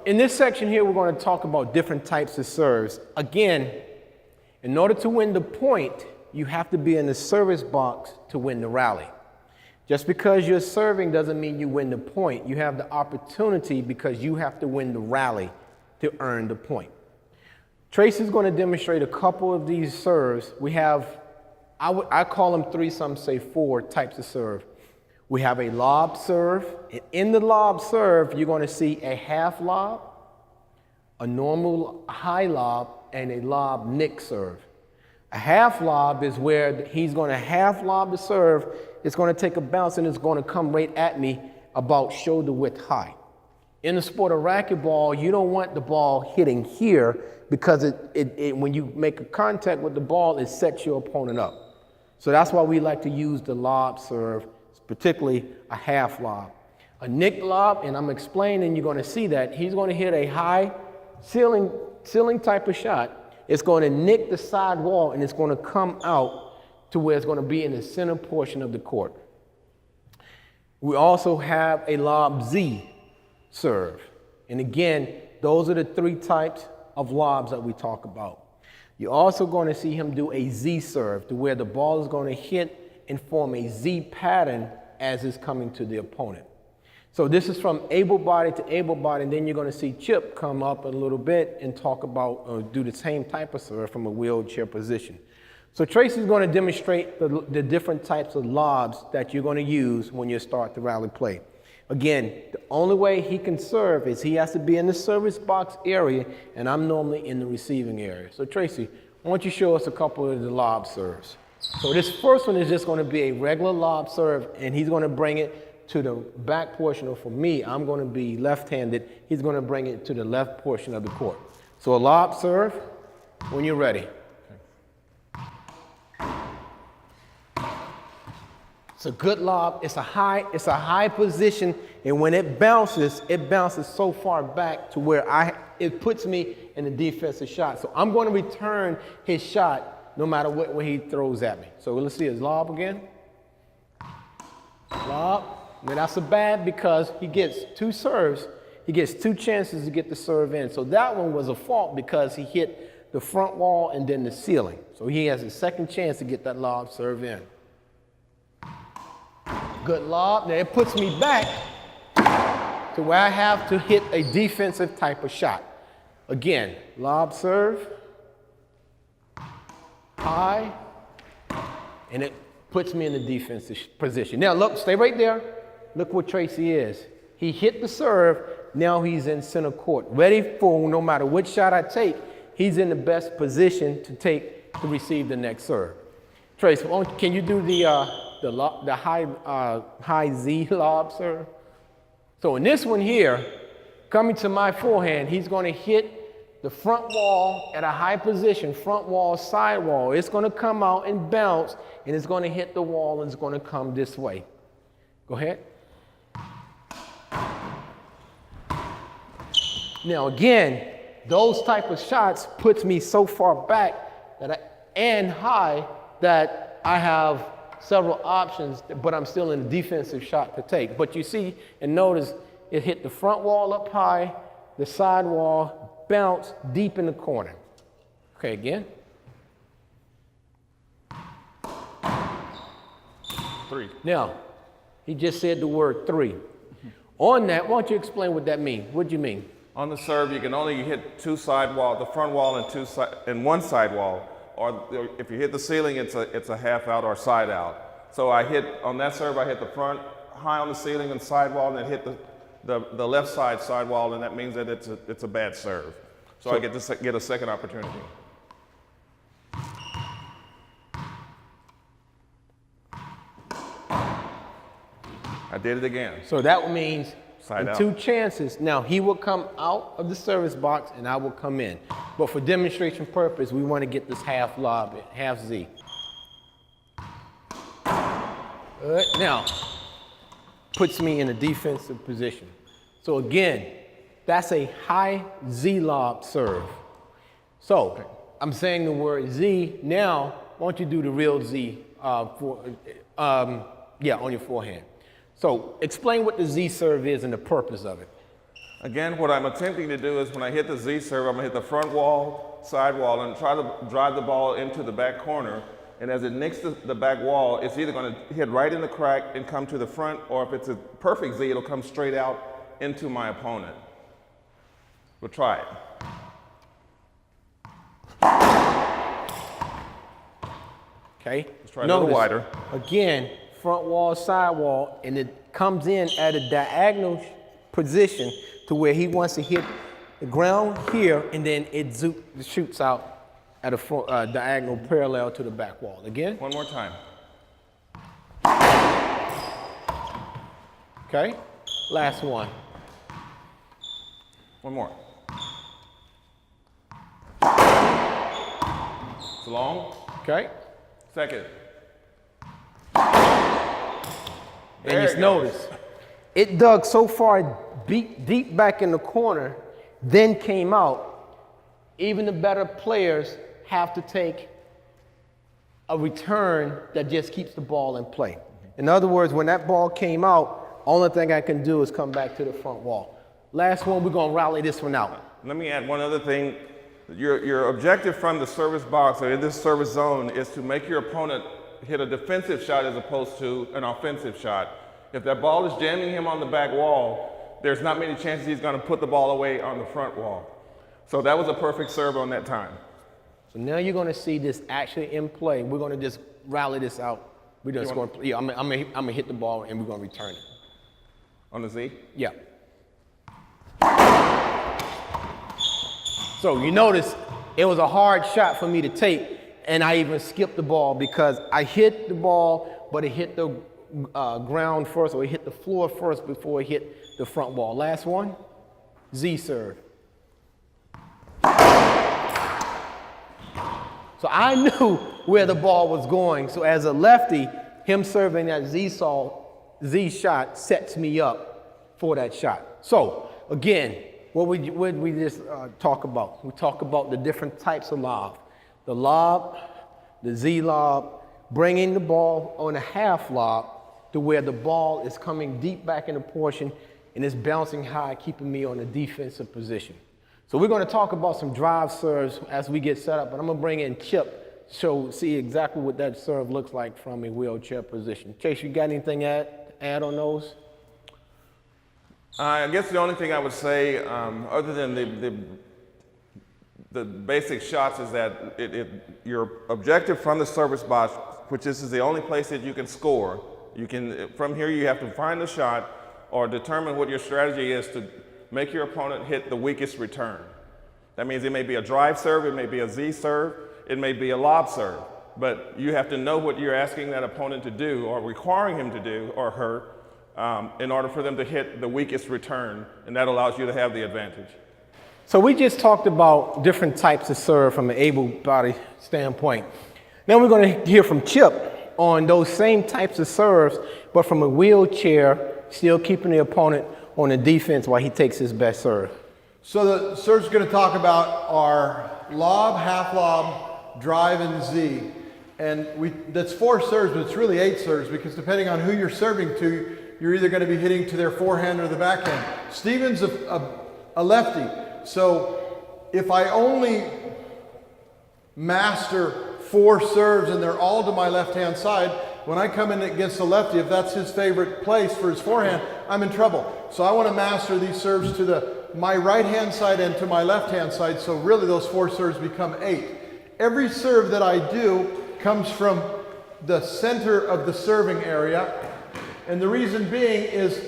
in this section here, we're going to talk about different types of serves. Again, in order to win the point, you have to be in the service box to win the rally. Just because you're serving doesn't mean you win the point. You have the opportunity because you have to win the rally to earn the point. Tracy's going to demonstrate a couple of these serves. We have, I call them 3, some say 4 types of serve. We have a lob serve. And in the lob serve, you're going to see a half lob, a normal high lob, and a lob nick serve. A half lob is where he's going to half lob the serve. It's going to take a bounce and it's going to come right at me about shoulder width high. In the sport of racquetball, you don't want the ball hitting here because when you make a contact with the ball, it sets your opponent up. So that's why we like to use the lob serve, particularly a half lob. A nick lob, and I'm explaining, you're going to see that, he's going to hit a high ceiling type of shot. It's going to nick the side wall and it's going to come out to where it's going to be in the center portion of the court. We also have a lob Z serve. And again, those are the 3 types of lobs that we talk about. You're also going to see him do a Z serve to where the ball is going to hit and form a Z pattern as it's coming to the opponent. So this is from able body to able body, and then you're going to see Chip come up a little bit and talk about, do the same type of serve from a wheelchair position. So Tracy's going to demonstrate the different types of lobs that you're going to use when you start the rally play. Again, the only way he can serve is he has to be in the service box area, and I'm normally in the receiving area. So Tracy, why don't you show us a couple of the lob serves? So this first one is just going to be a regular lob serve, and he's going to bring it to the back portion, or for me, I'm going to be left-handed. He's going to bring it to the left portion of the court. So a lob serve, when you're ready. It's a good lob. It's a high position, and when it bounces so far back to where it puts me in the defensive shot. So I'm going to return his shot no matter what way he throws at me. So let's see his lob again. Lob. Now that's a bad because he gets 2 serves. He gets 2 chances to get the serve in. So that one was a fault because he hit the front wall and then the ceiling. So he has a second chance to get that lob serve in. Good lob. Now it puts me back to where I have to hit a defensive type of shot. Again, lob serve, high, and it puts me in the defensive position. Now look, stay right there. Look what Tracy is. He hit the serve, now he's in center court. Ready for no matter which shot I take, he's in the best position to receive the next serve. Tracy, can you do the high Z lob serve? So in this one here, coming to my forehand, he's going to hit the front wall at a high position, front wall, side wall. It's going to come out and bounce, and it's going to hit the wall, and it's going to come this way. Go ahead. Now again, those type of shots puts me so far back and high that I have several options, but I'm still in a defensive shot to take. But you see and notice it hit the front wall up high, the side wall, bounce deep in the corner. Okay, again. 3. Now, he just said the word 3. On that, why don't you explain what that means? What do you mean? On the serve, you can only hit 2 side wall, the front wall and 1 side wall. Or if you hit the ceiling, it's a half out or side out. So on that serve, I hit the front high on the ceiling and side wall, and then hit the left side wall, and that means that it's a bad serve. So I get to get a second opportunity. I did it again. So that means Side out. 2 chances. Now he will come out of the service box and I will come in. But for demonstration purpose, we want to get this half lob, half Z. Now, puts me in a defensive position. So again, that's a high Z lob serve. So I'm saying the word Z. Now, why don't you do the real Z on your forehand. So explain what the Z serve is and the purpose of it. Again, what I'm attempting to do is when I hit the Z serve, I'm gonna hit the front wall, side wall, and try to drive the ball into the back corner. And as it nicks the back wall, it's either gonna hit right in the crack and come to the front, or if it's a perfect Z, it'll come straight out into my opponent. We'll try it. Okay. Let's try a little wider. Again, front wall, side wall, and it comes in at a diagonal position to where he wants to hit the ground here, and then it shoots out at a diagonal parallel to the back wall. Again. One more time. Okay. Last one. One more. It's long. Okay. Second. And just notice, it dug so far deep back in the corner, then came out. Even the better players have to take a return that just keeps the ball in play. In other words, when that ball came out, only thing I can do is come back to the front wall. Last one, we're gonna rally this one out. Let me add one other thing. Your objective from the service box or in this service zone is to make your opponent hit a defensive shot as opposed to an offensive shot. If that ball is jamming him on the back wall, there's not many chances he's gonna put the ball away on the front wall. So that was a perfect serve on that time. So now you're gonna see this actually in play. We're gonna just rally this out. We're just going, yeah, I'm gonna hit the ball and we're gonna return it. On the Z? Yeah. So you notice it was a hard shot for me to take, and I even skipped the ball because I hit the ball, but it hit the ground first, or it hit the floor first before it hit the front wall. Last one, Z serve. So I knew where the ball was going. So as a lefty, him serving that Z shot sets me up for that shot. So again, what we just talk about? We talk about the different types of lob. The lob, the Z lob, bringing the ball on a half lob to where the ball is coming deep back in the portion and it's bouncing high, keeping me on a defensive position. So we're going to talk about some drive serves as we get set up, but I'm going to bring in Chip so see exactly what that serve looks like from a wheelchair position. Chase, you got anything to add on those? I guess the only thing I would say, other than the basic shots, is that your objective from the service box, which this is the only place that you can score. From here you have to find the shot or determine what your strategy is to make your opponent hit the weakest return. That means it may be a drive serve, it may be a Z serve, it may be a lob serve, but you have to know what you're asking that opponent to do or requiring him to do or her in order for them to hit the weakest return, and that allows you to have the advantage. So we just talked about different types of serve from an able-bodied standpoint. Now we're going to hear from Chip on those same types of serves, but from a wheelchair, still keeping the opponent on the defense while he takes his best serve. So the serves we're going to talk about are lob, half lob, drive, and Z. And that's 4 serves, but it's really 8 serves because depending on who you're serving to, you're either going to be hitting to their forehand or the backhand. Steven's a lefty, so if I only master 4 serves and they're all to my left-hand side, when I come in against a lefty, if that's his favorite place for his forehand, I'm in trouble. So I want to master these serves to my right-hand side and to my left-hand side, so really those 4 serves become 8. Every serve that I do comes from the center of the serving area, and the reason being is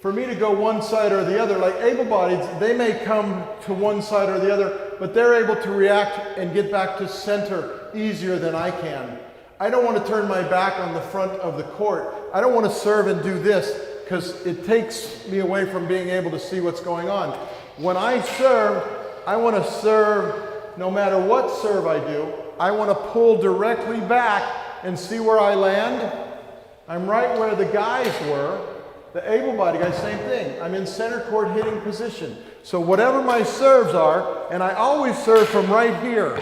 for me to go one side or the other. Like able-bodieds, they may come to one side or the other, but they're able to react and get back to center easier than I can. I don't want to turn my back on the front of the court. I don't want to serve and do this because it takes me away from being able to see what's going on. When I serve, I want to serve no matter what serve I do. I want to pull directly back and see where I land. I'm right where the guys were. The able-bodied guys, same thing. I'm in center court hitting position. So whatever my serves are, and I always serve from right here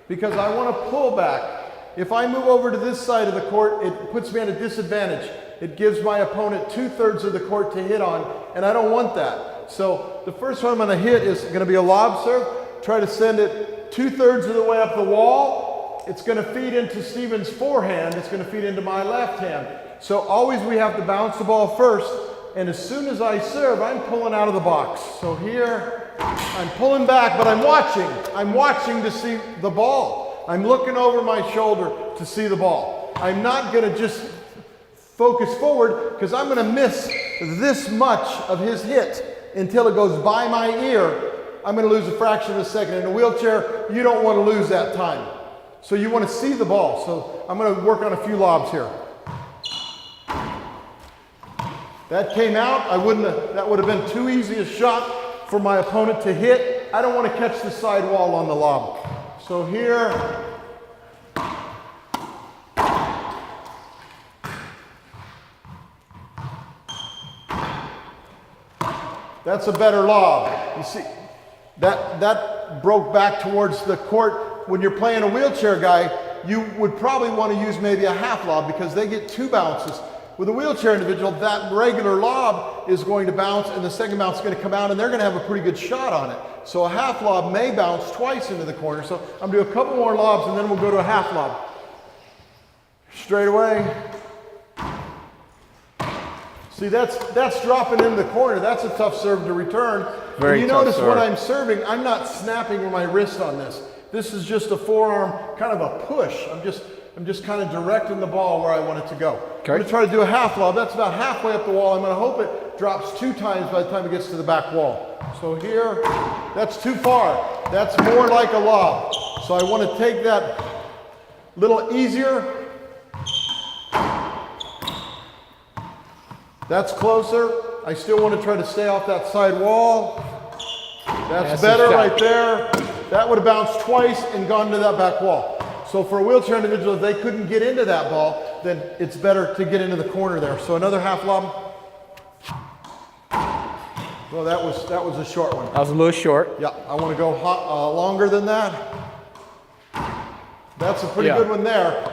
because I want to pull back. If I move over to this side of the court, it puts me at a disadvantage. It gives my opponent 2/3 of the court to hit on, and I don't want that. So the first one I'm going to hit is going to be a lob serve. Try to send it 2/3 of the way up the wall. It's going to feed into Steven's forehand. It's going to feed into my left hand. So always we have to bounce the ball first. And as soon as I serve, I'm pulling out of the box. So here, I'm pulling back, but I'm watching. I'm watching to see the ball. I'm looking over my shoulder to see the ball. I'm not going to just focus forward because I'm going to miss this much of his hit until it goes by my ear. I'm going to lose a fraction of a second. In a wheelchair, you don't want to lose that time. So you want to see the ball. So I'm going to work on a few lobs here. That came out. That would have been too easy a shot for my opponent to hit. I don't want to catch the side wall on the lob. So here, that's a better lob. You see, that broke back towards the court. When you're playing a wheelchair guy, you would probably want to use maybe a half lob because they get 2 bounces. With a wheelchair individual, that regular lob is going to bounce and the second bounce is going to come out and they're going to have a pretty good shot on it. So a half lob may bounce twice into the corner. So I'm going to do a couple more lobs and then we'll go to a half lob. Straight away. See, that's dropping in the corner. That's a tough serve to return. Very and you tough notice serve. when I'm serving, I'm not snapping with my wrist on this. This is just a forearm, kind of a push. I'm just kind of directing the ball where I want it to go. Okay. I'm going to try to do a half lob. That's about halfway up the wall. I'm going to hope it drops 2 times by the time it gets to the back wall. So here, that's too far. That's more like a lob. So I want to take that a little easier. That's closer. I still want to try to stay off that side wall. That's better right there. That would have bounced twice and gone to that back wall. So for a wheelchair individual, if they couldn't get into that ball, then it's better to get into the corner there. So another half lob. Well, that was a short one. That was a little short. Yeah, I want to go longer than that. That's a pretty good one there.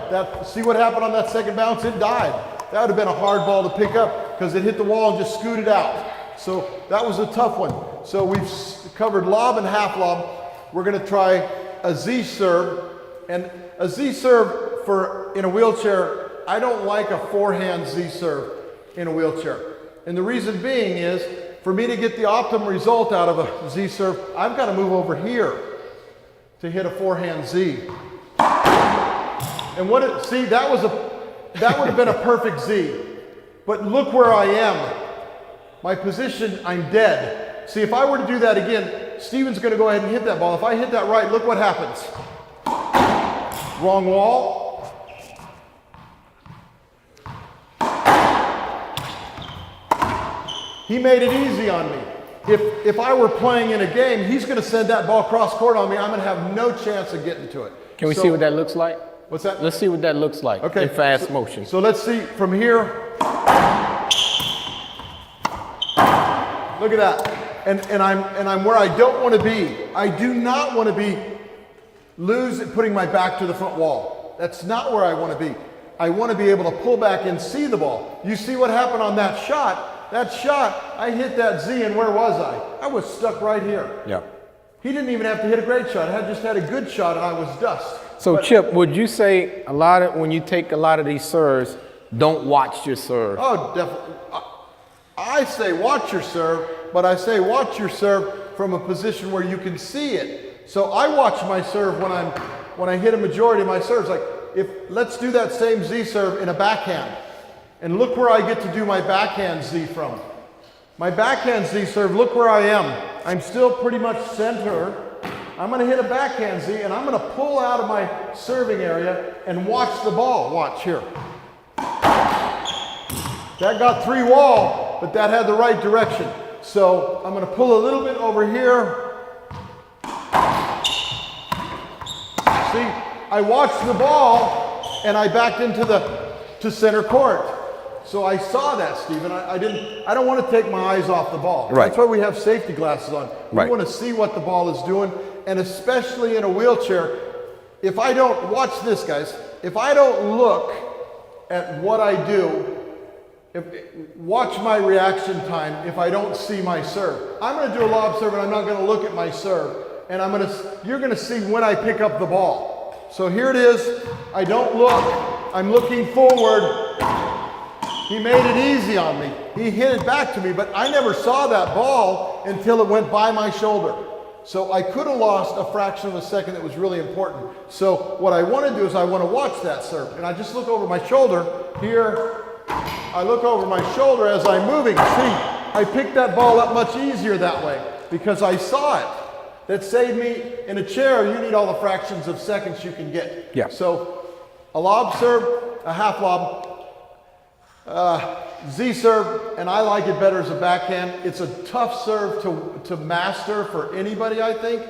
See what happened on that second bounce? It died. That would have been a hard ball to pick up because it hit the wall and just scooted out. So that was a tough one. So we've covered lob and half lob. We're going to try a Z serve. And a Z serve in a wheelchair, I don't like a forehand Z serve in a wheelchair. And the reason being is, for me to get the optimum result out of a Z serve, I've got to move over here to hit a forehand Z. And see, that would have been a perfect Z. But look where I am. My position, I'm dead. See, if I were to do that again, Steven's going to go ahead and hit that ball. If I hit that right, look what happens. Wrong wall. He made it easy on me. If I were playing in a game, he's going to send that ball cross court on me. I'm going to have no chance of getting to it. Can we see what that looks like? What's that? Let's see what that looks like in fast motion. So let's see from here. Look at that. And I'm where I don't want to be. I do not want to be putting my back to the front wall. That's not where I want to be. I want to be able to pull back and see the ball. You see what happened on that shot? That shot, I hit that Z, and where was I? I was stuck right here. Yeah. He didn't even have to hit a great shot. I just had a good shot, and I was dust. So Chip, would you say when you take a lot of these serves, don't watch your serve? Oh, definitely. I say watch your serve, but I say watch your serve from a position where you can see it. So I watch my serve when I hit a majority of my serves. Like let's do that same Z serve in a backhand, and look where I get to do my backhand Z from. My backhand Z serve. Look where I am. I'm still pretty much center. I'm going to hit a backhand Z, and I'm going to pull out of my serving area and watch the ball. Watch here. That got 3 wall, but that had the right direction. So I'm going to pull a little bit over here. See, I watched the ball, and I backed into to center court. So I saw that, Stephen. I don't want to take my eyes off the ball. Right. That's why we have safety glasses on. We Right. want to see what the ball is doing, and especially in a wheelchair, if I don't, watch this, guys, if I don't look at what I do, watch my reaction time if I don't see my serve. I'm going to do a lob serve and I'm not going to look at my serve. And you're going to see when I pick up the ball. So here it is. I don't look. I'm looking forward. He made it easy on me. He hit it back to me, but I never saw that ball until it went by my shoulder. So I could have lost a fraction of a second that was really important. So what I want to do is I want to watch that serve. And I just look over my shoulder here. I look over my shoulder as I'm moving. See, I picked that ball up much easier that way because I saw it. That saved me. In a chair, you need all the fractions of seconds you can get. Yeah. So a lob serve, a half lob, Z serve, and I like it better as a backhand. It's a tough serve to master for anybody, I think.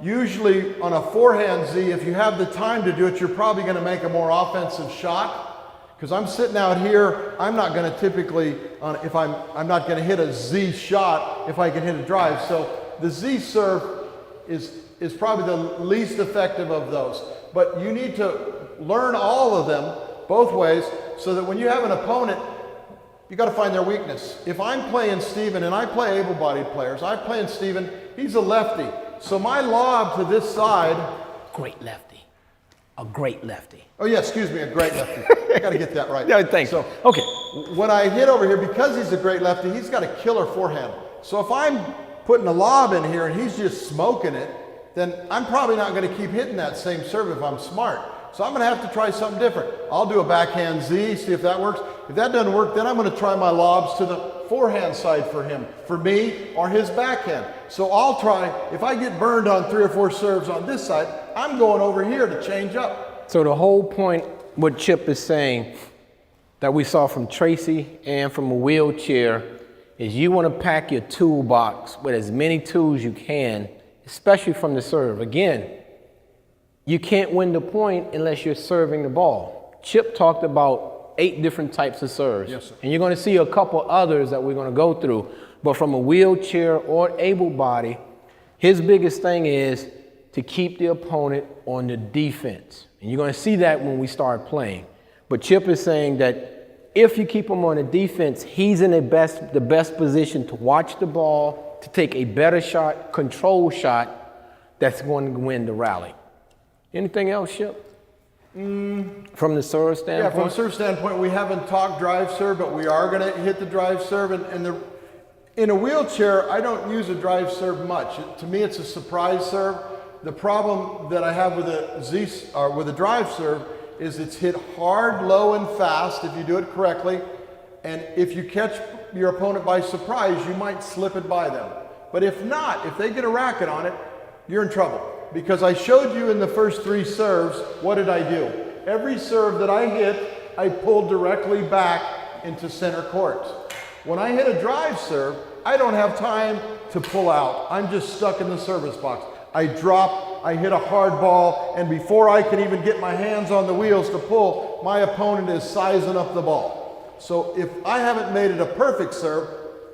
Usually on a forehand Z, if you have the time to do it, you're probably going to make a more offensive shot. Because I'm sitting out here, I'm not going to typically, I'm not going to hit a Z shot if I can hit a drive. So the Z serve is probably the least effective of those. But you need to learn all of them both ways so that when you have an opponent, you got to find their weakness. If I'm playing Steven, and I play able-bodied players, I'm playing Steven, he's a lefty. So my lob to this side. Great lefty. A great lefty. Oh yeah, excuse me, a great lefty. I got to get that right. Yeah, thanks. So, okay. When I hit over here, because he's a great lefty, he's got a killer forehand. So if I'm putting a lob in here and he's just smoking it, then I'm probably not going to keep hitting that same serve if I'm smart. So I'm going to have to try something different. I'll do a backhand Z, see if that works. If that doesn't work, then I'm going to try my lobs to the forehand side for him, for me, or his backhand. So I'll try, if I get burned on 3 or 4 serves on this side, I'm going over here to change up. So the whole point, what Chip is saying, that we saw from Tracy and from a wheelchair, is you want to pack your toolbox with as many tools you can, especially from the serve. Again, you can't win the point unless you're serving the ball. Chip talked about 8 different types of serves. Yes, sir. And you're going to see a couple others that we're going to go through. But from a wheelchair or able body, his biggest thing is to keep the opponent on the defense. And you're going to see that when we start playing. But Chip is saying that if you keep him on the defense, he's in the best position to watch the ball, to take a better shot, control shot that's going to win the rally. Anything else, Chip? From the serve standpoint? Yeah, from a serve standpoint, we haven't talked drive serve, but we are going to hit the drive serve. In a wheelchair, I don't use a drive serve much. To me, it's a surprise serve. The problem that I have with a drive serve is it's hit hard, low, and fast if you do it correctly. And if you catch your opponent by surprise, you might slip it by them. But if not, if they get a racket on it, you're in trouble. Because I showed you in the first 3 serves, what did I do? Every serve that I hit, I pulled directly back into center court. When I hit a drive serve, I don't have time to pull out. I'm just stuck in the service box. I drop, I hit a hard ball, and before I can even get my hands on the wheels to pull, my opponent is sizing up the ball. So if I haven't made it a perfect serve,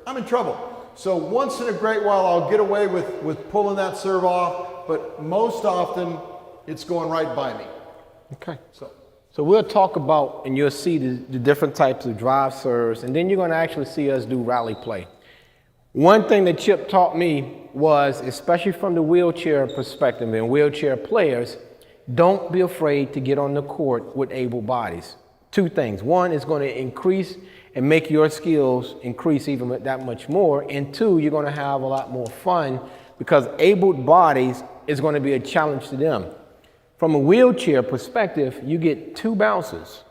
I'm in trouble. So once in a great while, I'll get away with pulling that serve off, but most often, it's going right by me. Okay. So we'll talk about, and you'll see the different types of drive serves, and then you're going to actually see us do rally play. One thing that Chip taught me was, especially from the wheelchair perspective and wheelchair players, don't be afraid to get on the court with able bodies. 2 things. 1, it's going to increase and make your skills increase even that much more. And 2, you're going to have a lot more fun because abled bodies is going to be a challenge to them. From a wheelchair perspective, you get 2 bounces.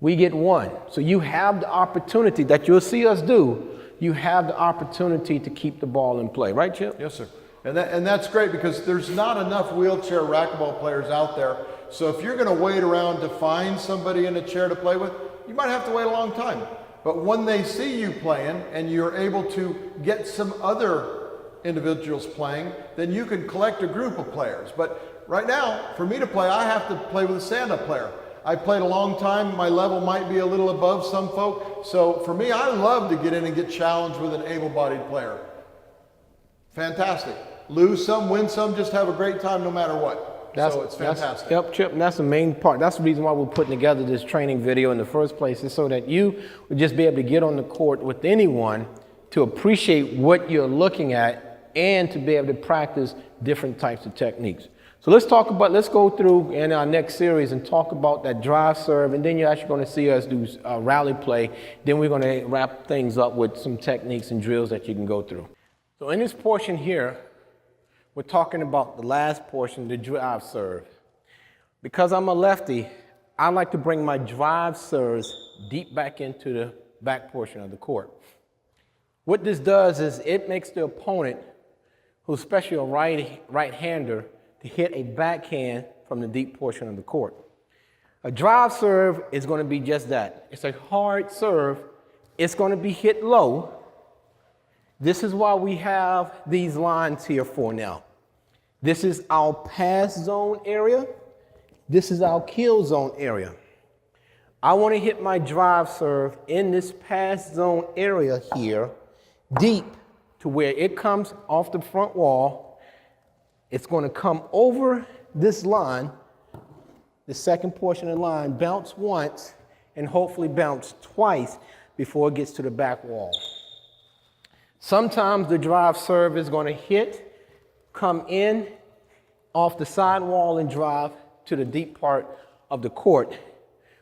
We get 1. So you have the opportunity that you'll see us do. You have the opportunity to keep the ball in play. Right, Chip? Yes, sir. And that's great because there's not enough wheelchair racquetball players out there. So if you're going to wait around to find somebody in a chair to play with, you might have to wait a long time. But when they see you playing and you're able to get some other individuals playing, then you can collect a group of players. But right now, for me to play, I have to play with a stand-up player. I played a long time. My level might be a little above some folk. So for me, I love to get in and get challenged with an able-bodied player. Fantastic. Lose some, win some, just have a great time no matter what. So it's fantastic. Yep, Chip, and that's the main part. That's the reason why we're putting together this training video in the first place, is so that you would just be able to get on the court with anyone to appreciate what you're looking at and to be able to practice different types of techniques. So let's go through in our next series and talk about that drive serve, and then you're actually going to see us do rally play. Then we're going to wrap things up with some techniques and drills that you can go through. So in this portion here, we're talking about the last portion, the drive serve. Because I'm a lefty, I like to bring my drive serves deep back into the back portion of the court. What this does is it makes the opponent, who's especially a right-hander, to hit a backhand from the deep portion of the court. A drive serve is going to be just that. It's a hard serve. It's going to be hit low. This is why we have these lines here for now. This is our pass zone area. This is our kill zone area. I want to hit my drive serve in this pass zone area here, deep to where it comes off the front wall. It's going to come over this line, the second portion of the line, bounce once, and hopefully bounce twice before it gets to the back wall. Sometimes the drive serve is going to come in off the side wall and drive to the deep part of the court.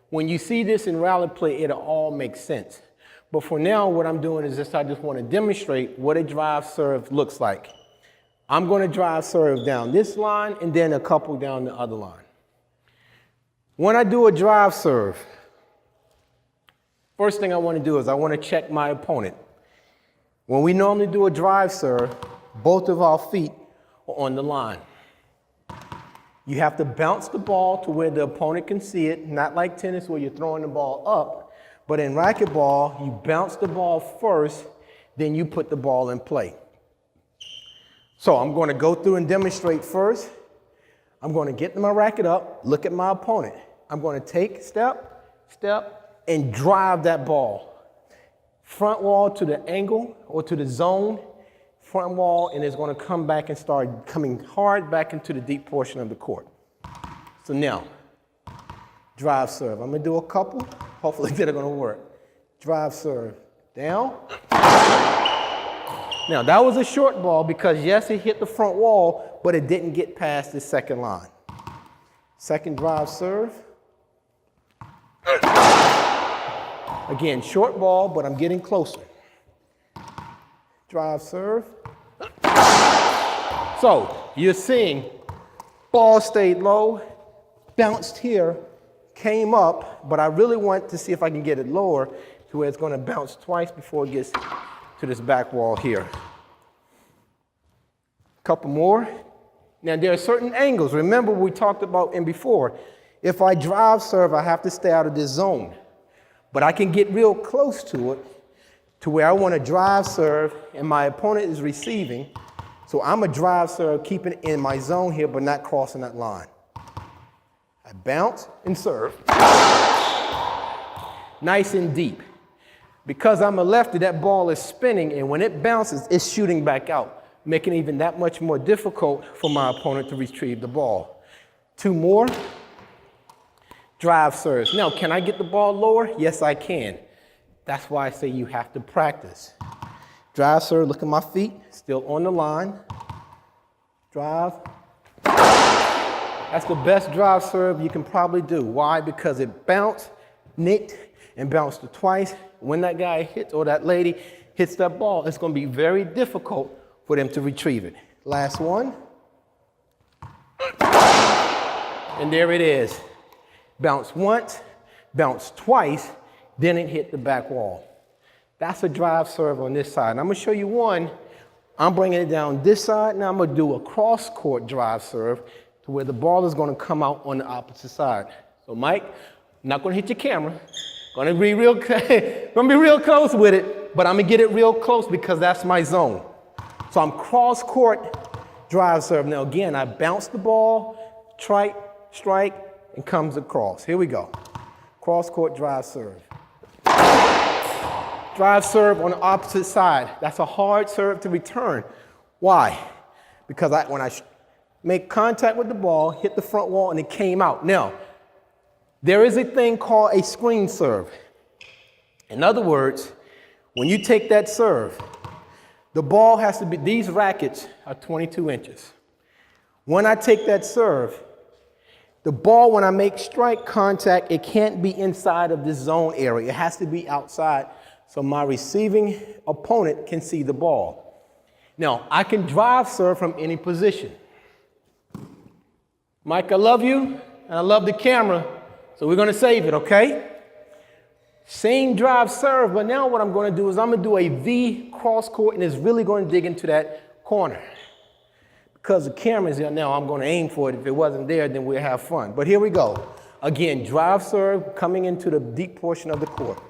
When you see this in rally play, it'll all make sense. But for now, what I'm doing is I just want to demonstrate what a drive serve looks like. I'm going to drive serve down this line and then a couple down the other line. When I do a drive serve, first thing I want to do is I want to check my opponent. When we normally do a drive serve, both of our feet are on the line. You have to bounce the ball to where the opponent can see it, not like tennis where you're throwing the ball up, but in racquetball, you bounce the ball first, then you put the ball in play. So I'm going to go through and demonstrate first. I'm going to get my racket up, look at my opponent. I'm going to take step, and drive that ball. Front wall to the angle or to the zone, front wall, and it's going to come back and start coming hard back into the deep portion of the court. So now, drive serve. I'm going to do a couple. Hopefully they're going to work. Drive serve. Down. Now, that was a short ball because, yes, it hit the front wall, but it didn't get past the second line. Second drive serve. Again, short ball, but I'm getting closer. Drive serve. So, you're seeing ball stayed low, bounced here, came up, but I really want to see if I can get it lower to where it's going to bounce twice before it gets to this back wall here. Couple more. Now there are certain angles. Remember we talked about in before. If I drive serve, I have to stay out of this zone. But I can get real close to it to where I want to drive serve and my opponent is receiving. So I'm a drive serve, keeping it in my zone here, but not crossing that line. I bounce and serve. Nice and deep. Because I'm a lefty, that ball is spinning, and when it bounces, it's shooting back out, making it even that much more difficult for my opponent to retrieve the ball. Two more. Drive serves. Now, can I get the ball lower? Yes, I can. That's why I say you have to practice. Drive serve, look at my feet, still on the line. Drive. That's the best drive serve you can probably do. Why? Because it bounced, nicked, and bounced it twice. When that guy hits or that lady hits that ball, it's going to be very difficult for them to retrieve it. Last one. And there it is. Bounce once, bounce twice, then it hit the back wall. That's a drive serve on this side. And I'm going to show you one. I'm bringing it down this side. Now I'm going to do a cross-court drive serve to where the ball is going to come out on the opposite side. So Mike, I'm not going to hit your camera. Going to be real close with it, but I'm going to get it real close because that's my zone. So I'm cross-court drive serve. Now again, I bounce the ball, strike, and comes across. Here we go. Cross-court drive serve. Drive serve on the opposite side. That's a hard serve to return. Why? Because when I make contact with the ball, hit the front wall, and it came out. Now, there is a thing called a screen serve. In other words, when you take that serve, the ball has to be, these rackets are 22 inches. When I take that serve, the ball, when I make strike contact, it can't be inside of this zone area. It has to be outside so my receiving opponent can see the ball. Now, I can drive serve from any position. Mike, I love you, and I love the camera, so we're going to save it, okay? Same drive serve, but now what I'm going to do is I'm going to do a V cross court, and it's really going to dig into that corner. Because the camera's here now, I'm going to aim for it. If it wasn't there, then we'll have fun. But here we go. Again, drive serve coming into the deep portion of the court.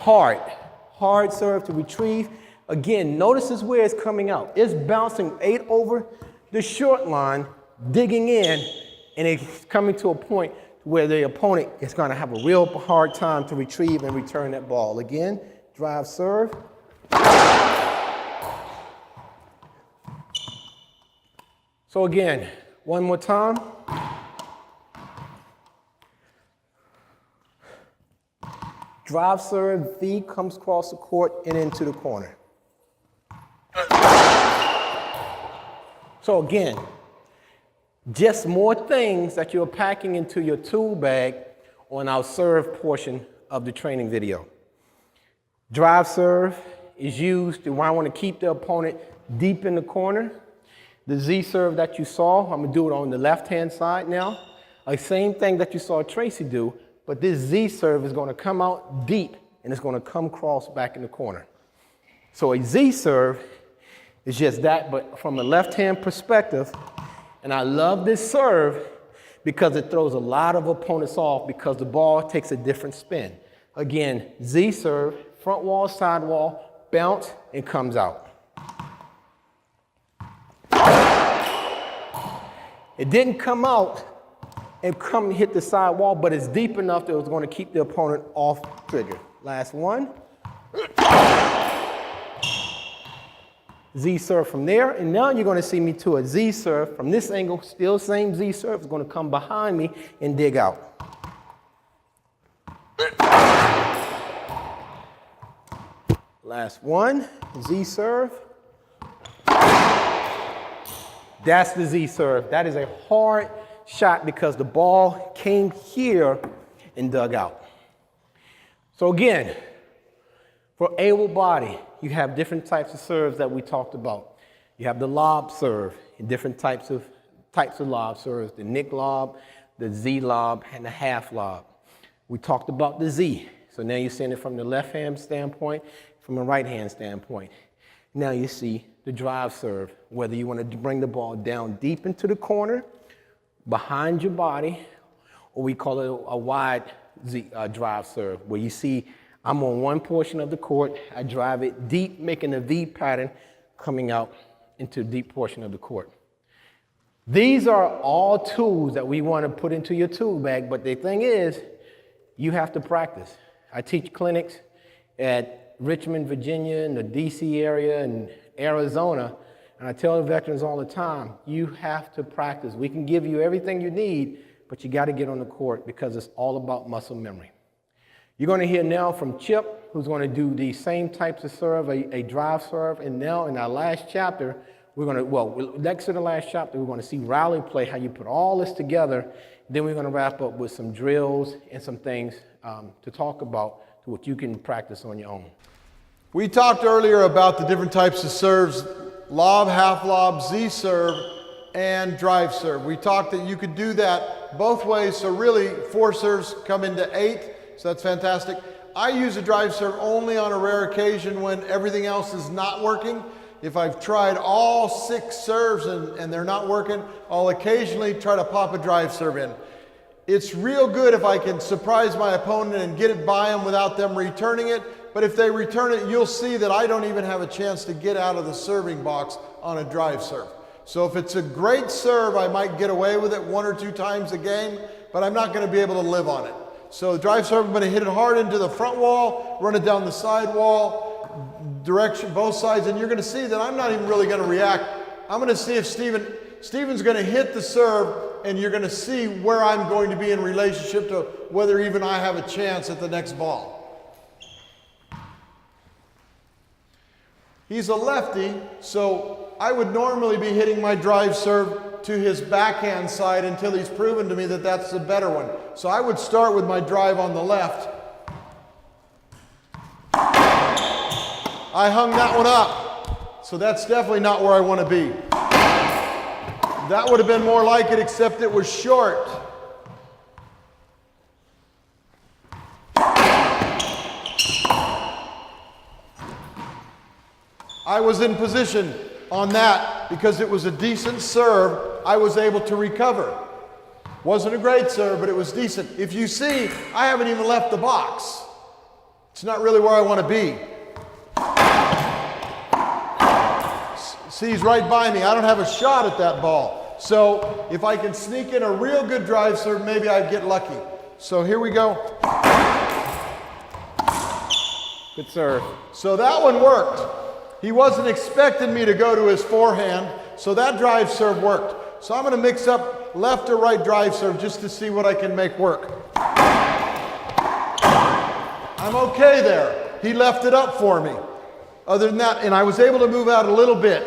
Hard serve to retrieve. Again, notice this where it's coming out. It's bouncing 8 over the short line, digging in, and it's coming to a point where the opponent is going to have a real hard time to retrieve and return that ball. Again, drive serve. So again, one more time. Drive serve, V comes across the court and into the corner. So again, just more things that you're packing into your tool bag on our serve portion of the training video. Drive serve is used to when I want to keep the opponent deep in the corner. The Z serve that you saw, I'm going to do it on the left-hand side now. The same thing that you saw Tracy do, but this Z serve is going to come out deep and it's going to come cross back in the corner. So a Z serve is just that, but from a left-hand perspective. And I love this serve because it throws a lot of opponents off because the ball takes a different spin. Again, Z serve, front wall, side wall, bounce, and comes out. It didn't come out and come hit the side wall, but it's deep enough that it was going to keep the opponent off trigger. Last one. Z serve from there, and now you're going to see me to a Z serve from this angle, still same Z serve, is going to come behind me and dig out. Last one, Z serve. That's the Z serve. That is a hard shot because the ball came here and dug out. So again, for able body, you have different types of serves that we talked about. You have the lob serve, and different types of lob serves, the nick lob, the Z lob, and the half lob. We talked about the Z. So now you're seeing it from the left-hand standpoint, from a right-hand standpoint. Now you see the drive serve, whether you want to bring the ball down deep into the corner, behind your body, or we call it a wide Z, drive serve, where you see I'm on one portion of the court, I drive it deep, making a V pattern coming out into the deep portion of the court. These are all tools that we want to put into your tool bag, but the thing is, you have to practice. I teach clinics at Richmond, Virginia, and the DC area, and Arizona, and I tell the veterans all the time, you have to practice. We can give you everything you need, but you got to get on the court because it's all about muscle memory. You're going to hear now from Chip, who's going to do the same types of serve, a drive serve, and now in our last chapter, next to the last chapter, we're going to see Riley play how you put all this together. Then we're going to wrap up with some drills and some things to talk about to what you can practice on your own. We talked earlier about the different types of serves, lob, half lob, Z serve, and drive serve. We talked that you could do that both ways, so really 4 serves come into 8, so that's fantastic. I use a drive serve only on a rare occasion when everything else is not working. If I've tried all 6 serves and they're not working, I'll occasionally try to pop a drive serve in. It's real good if I can surprise my opponent and get it by them without them returning it. But if they return it, you'll see that I don't even have a chance to get out of the serving box on a drive serve. So if it's a great serve, I might get away with it 1 or 2 times a game, but I'm not going to be able to live on it. So drive serve, I'm going to hit it hard into the front wall, run it down the side wall, direction, both sides, and you're going to see that I'm not even really going to react. I'm going to see if Steven's going to hit the serve, and you're going to see where I'm going to be in relationship to whether even I have a chance at the next ball. He's a lefty, so I would normally be hitting my drive serve to his backhand side until he's proven to me that that's the better one. So I would start with my drive on the left. I hung that one up, so that's definitely not where I want to be. That would have been more like it, except it was short. I was in position on that because it was a decent serve. I was able to recover. Wasn't a great serve, but it was decent. If you see, I haven't even left the box. It's not really where I want to be. See, he's right by me. I don't have a shot at that ball. So if I can sneak in a real good drive serve, maybe I'd get lucky. So here we go. Good serve. So that one worked. He wasn't expecting me to go to his forehand, so that drive serve worked. So I'm going to mix up left or right drive serve just to see what I can make work. I'm okay there. He left it up for me. Other than that, and I was able to move out a little bit.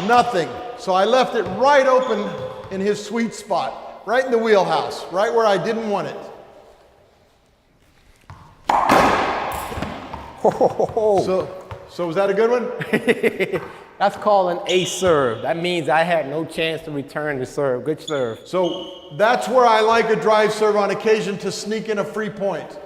Nothing. So I left it right open in his sweet spot, right in the wheelhouse, right where I didn't want it. So was that a good one? That's called an ace serve. That means I had no chance to return the serve. Good serve. So that's where I like a drive serve on occasion to sneak in a free point.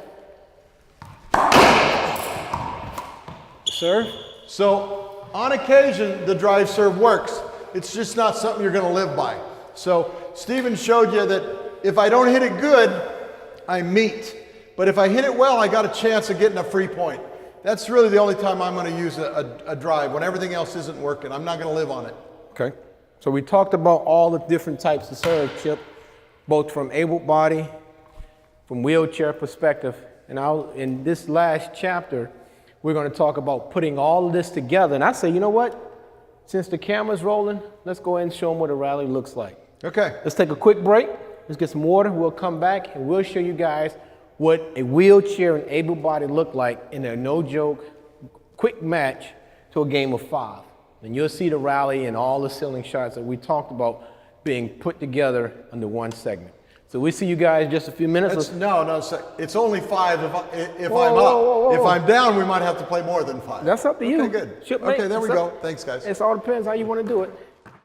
Serve? So on occasion, the drive serve works. It's just not something you're going to live by. So Steven showed you that if I don't hit it good, I meet. But if I hit it well, I got a chance of getting a free point. That's really the only time I'm going to use a drive, when everything else isn't working. I'm not going to live on it. Okay. So we talked about all the different types of serve, Chip, both from able body, from wheelchair perspective. And in this last chapter, we're going to talk about putting all of this together. And I say, you know what? Since the camera's rolling, let's go ahead and show them what a rally looks like. Okay. Let's take a quick break. Let's get some water. We'll come back and we'll show you guys what a wheelchair and able body look like in a no-joke, quick match to a game of 5. And you'll see the rally and all the ceiling shots that we talked about being put together under one segment. So we'll see you guys in just a few minutes. It's only 5 if I'm up. If I'm down, we might have to play more than 5. That's up to you. Okay, good. Chip, okay, there we go. Thanks, guys. It all depends how you want to do it.